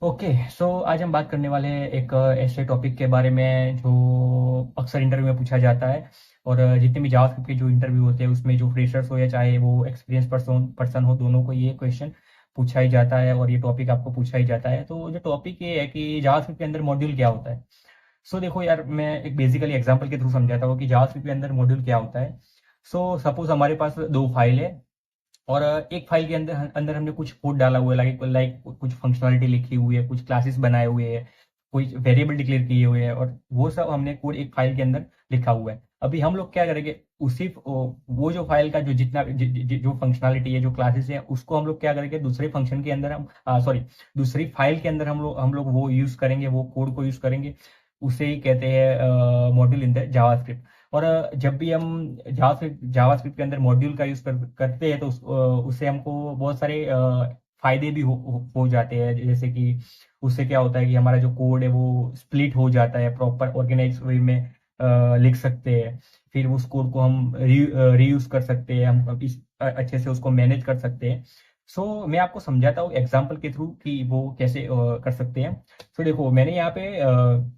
Okay. सो आज हम बात करने वाले हैं एक ऐसे टॉपिक के बारे में जो अक्सर इंटरव्यू में पूछा जाता है। और जितने भी जावास्क्रिप्ट के जो इंटरव्यू होते हैं उसमें जो फ्रेशर्स हो या चाहे वो एक्सपीरियंस पर्सन हो, दोनों को ये क्वेश्चन पूछा ही जाता है और ये टॉपिक आपको पूछा ही जाता है। तो जो टॉपिक ये है कि जावास्क्रिप्ट के अंदर मॉड्यूल क्या होता है। सो देखो यार, मैं एक बेसिकली एग्जांपल के थ्रू समझाता हूँ कि जावास्क्रिप्ट के अंदर मॉड्यूल क्या होता है। सो सपोज हमारे पास दो फाइल है और एक फाइल के अंदर अंदर हमने कुछ कोड डाला हुआ है, लाइक लाइक कुछ फंक्शनलिटी लिखी हुई है, कुछ क्लासेस बनाए हुए हैं, कोई वेरिएबल डिक्लेयर किए हुए हैं, और वो सब हमने कोड एक फाइल के अंदर लिखा हुआ है। अभी हम लोग क्या करेंगे, उसी वो जो फाइल का जो जितना जो फंक्शनलिटी है, जो क्लासेस है, उसको हम लोग क्या करेंगे दूसरे फंक्शन के अंदर हम सॉरी दूसरी फाइल के अंदर हम लोग वो यूज करेंगे, वो कोड को यूज करेंगे। उसे ही कहते हैं मॉड्यूल इन द जावास्क्रिप्ट। और जब भी हम जावास्क्रिप्ट के अंदर मॉड्यूल का यूज करते हैं तो उससे हमको बहुत सारे फायदे भी हो जाते हैं। जैसे कि उससे क्या होता है कि हमारा जो कोड है वो स्प्लिट हो जाता है, प्रॉपर ऑर्गेनाइज वे में लिख सकते हैं। फिर उस कोड को हम रीयूज कर सकते हैं, हम इस अच्छे से उसको मैनेज कर सकते हैं। मैं आपको समझाता हूँ एग्जाम्पल के थ्रू कि वो कैसे कर सकते हैं। देखो, मैंने यहाँ पे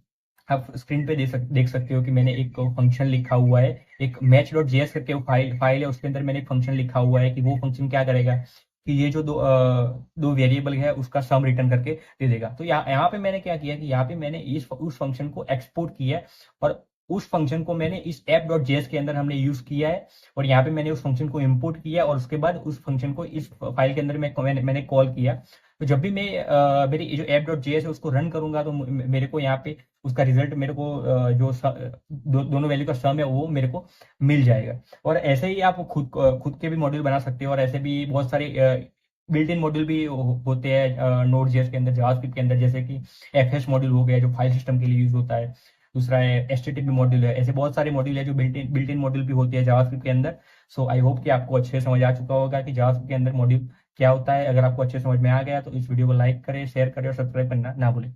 आप स्क्रीन पे देख सकते हो कि मैंने एक फंक्शन लिखा हुआ है। एक मैच डॉट जेएस करके वो फाइल है, उसके अंदर मैंने एक फंक्शन लिखा हुआ है कि वो फंक्शन क्या करेगा कि ये जो दो वेरिएबल है उसका सम रिटर्न करके दे देगा। तो यहाँ पे मैंने क्या किया कि यहाँ पे मैंने उस फंक्शन को एक्सपोर्ट किया है, और उस फंक्शन को मैंने इस ऐप डॉट जेएस के अंदर हमने यूज किया है। और यहाँ पे मैंने उस फंक्शन को इंपोर्ट किया और उसके बाद उस फंक्शन को इस फाइल के अंदर मैंने कॉल किया। तो जब भी मैं मेरी जो ऐप डॉट जेएस है उसको रन करूंगा तो मेरे को यहाँ पे उसका रिजल्ट मेरे को दोनों वैल्यू का सम है वो मेरे को मिल जाएगा। और ऐसे ही आप खुद के भी मॉड्यूल बना सकते हो, और ऐसे भी बहुत सारे बिल्ट इन मॉड्यूल भी होते हैं नोड जेएस के अंदर, जावास्क्रिप्ट के अंदर, जैसे कि एफएस मॉड्यूल हो गया जो फाइल सिस्टम के लिए यूज होता है। दूसरा है एचटीटीपी मॉड्यूल है। ऐसे बहुत सारे मॉड्यूल है जो बिल्ट इन मॉड्यूल भी होते हैं जावास्क्रिप्ट के अंदर। आई होप कि आपको अच्छे से समझ आ चुका होगा कि जावास्क्रिप्ट के अंदर मॉड्यूल क्या होता है। अगर आपको अच्छे समझ में आ गया तो इस वीडियो को लाइक करें, शेयर करें और सब्सक्राइब करना ना भूलें।